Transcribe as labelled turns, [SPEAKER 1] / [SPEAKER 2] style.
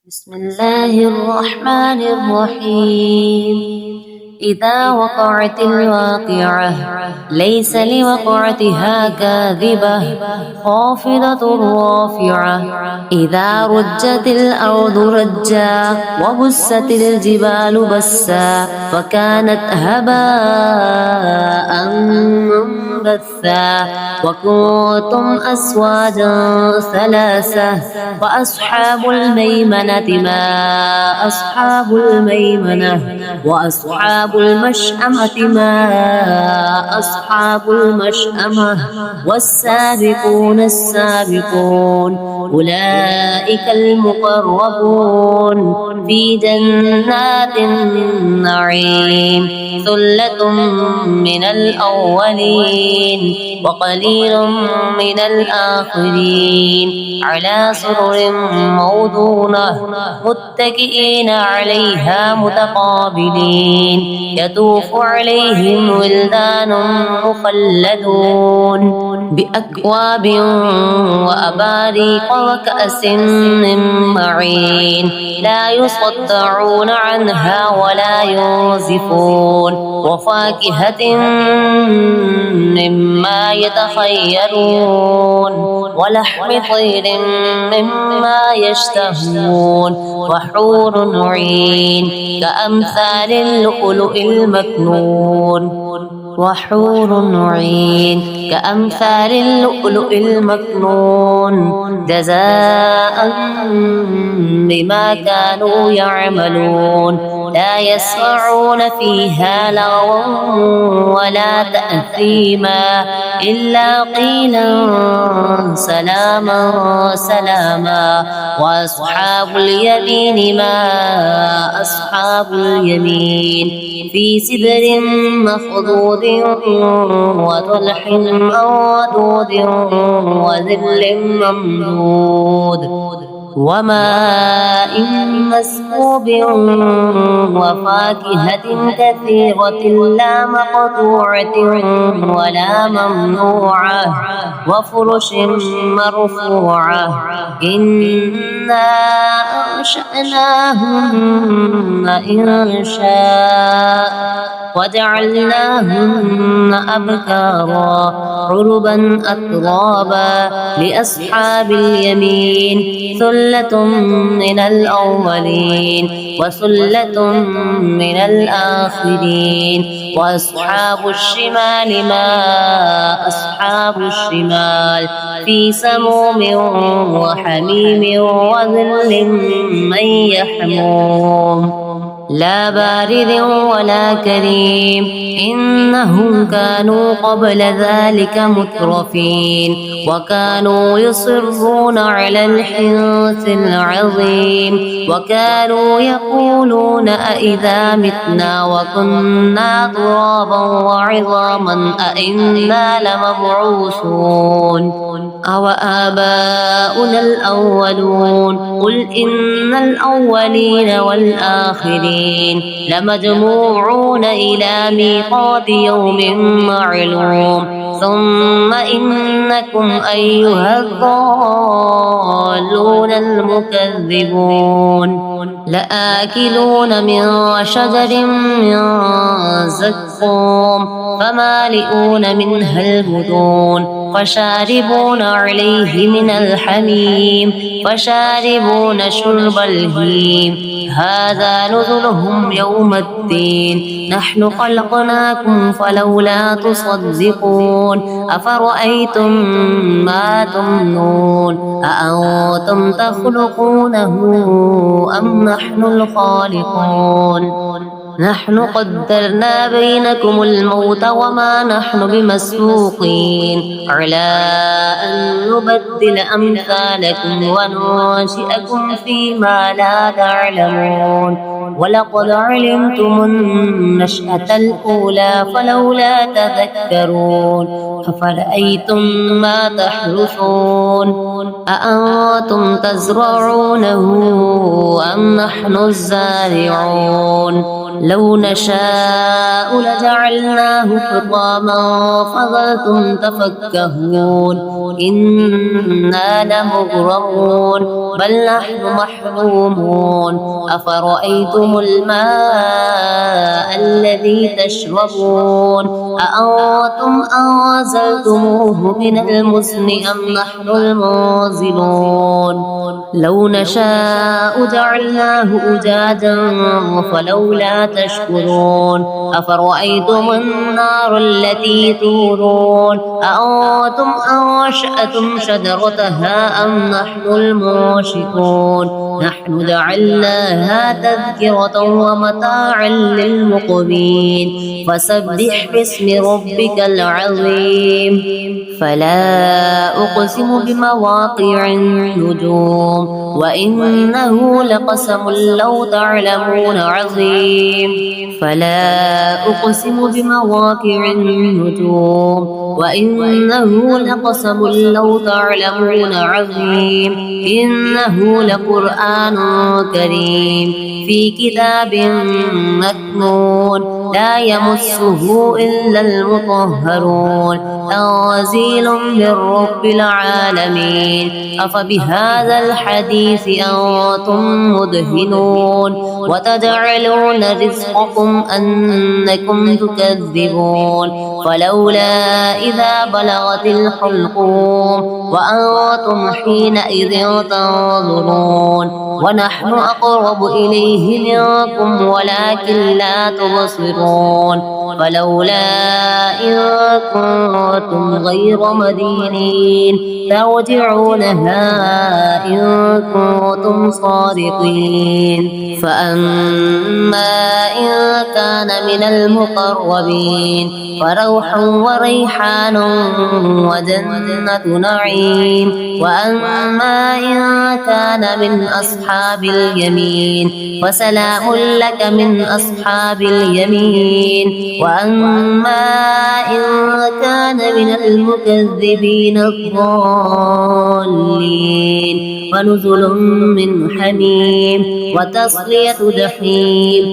[SPEAKER 1] بسم الله الرحمن الرحيم. إذا وقعت الواقعة ليس لوقعتها كاذبة خافضة رافعة. إذا رجت الأرض رجا وبست الجبال بسا فكانت هباء منبثا وكنتم أزواجا ثلاثة فأصحاب الميمنة ما أصحاب الميمنة وأصحاب المشأمة ما أصحاب المشأمة والسابقون السابقون أولئك المقربون في جنات النعيم ثلة من الأولين وقليل من الآخرين على سرر موضونة متكئين عليها متقابلين يطوف عليهم ولدان مخلدون بأكواب وأباريق وكأس من معين لا يصدعون عنها ولا ينزفون وفاكهة مما يتخيرون ولحم طير مما يشتهون وحور عين كأمثال اللؤلؤ المكنون وحور عين كأمثال اللؤلؤ المكنون جزاء بما كانوا يعملون لا يسمعون فيها لغوا ولا تأثيما إلا قيلا سلاما سلاما وأصحاب اليمين ما أصحاب اليمين في سدر مخضود وطلح منضود وظل ممدود وماء مسكوب وفاكهة كثيرة لا مقطوعة ولا ممنوعة وفرش مرفوعة إنا أنشأناهن إنشاء وجعلناهن أبكارا عربا أترابا لأصحاب اليمين ثلة من الأولين وثلة من الآخرين وأصحاب الشمال ما أصحاب الشمال في سموم وحميم وظل من يحموم لا بارد ولا كريم إنهم كانوا قبل ذلك مترفين وكانوا يصرون على الحنث العظيم وكانوا يقولون أئذا متنا وكنا ترابا وعظاما أئنا لمبعوثون أو آباؤنا الأولون قل إن الأولين والآخرين لمجموعون إلى ميقات يوم معلوم ثم إنكم أيها الضالون المكذبون لآكلون من شجر من زقوم فمالئون منها البطون فشاربون عليه من الحميم فشاربون شرب الهيم هذا نزلهم يوم الدين نحن خلقناكم فلولا تصدقون أفرأيتم ما تمنون أأنتم تخلقونه أم نحن الخالقون نحن قدرنا بينكم الموت وما نحن بمسبوقين على أن نبدل أمثالكم وننشئكم فيما لا تعلمون ولقد علمتم النشأة الأولى فلولا تذكرون أفرأيتم ما تحرثون أأنتم تزرعونه أم نحن الزارعون لو نشاء لجعلناه حطاما فظلتم تفكهون إنا لمغرمون بل نحن محرومون أفرأيتم الماء الذي تشربون أأنتم أنزلتموه من المزن أم نحن المنزلون لو نشاء جعلناه أجاجا فلولا تشكرون أفرأيتم النار التي تورون أأنتم أنشأتم شجرتها أم نحن المنشئون نحن جعلناها تذكرة ومتاعا للمقوين فسبح باسم ربك العظيم فلا أقسم بمواقع النجوم وإنه لقسم لو تعلمون عظيم فلا أقسم بمواقع النجوم وإنه لقسم لو تعلمون عظيم إنه لقرآن كريم في كتاب مكنون لا يمسه إلا المطهرون تنزيل من رب العالمين أفبهذا الحديث أنتم مدهنون وتجعلون رزقكم أنكم تكذبون فلولا إذا بلغت الحلقوم وأنتم حينئذ تنظرون ونحن أقرب إليه منكم ولكن لا تبصرون فلولا إن كنتم غير مدينين ترجعونها إن كنتم صادقين فأما إن كان من المقربين فروح وريحان وجنة نعيم وأما إن كان من أصحاب اليمين فسلام لك من أصحاب اليمين وأما إن كان من المكذبين الضالين فنزل من حميم وتصلية جحيم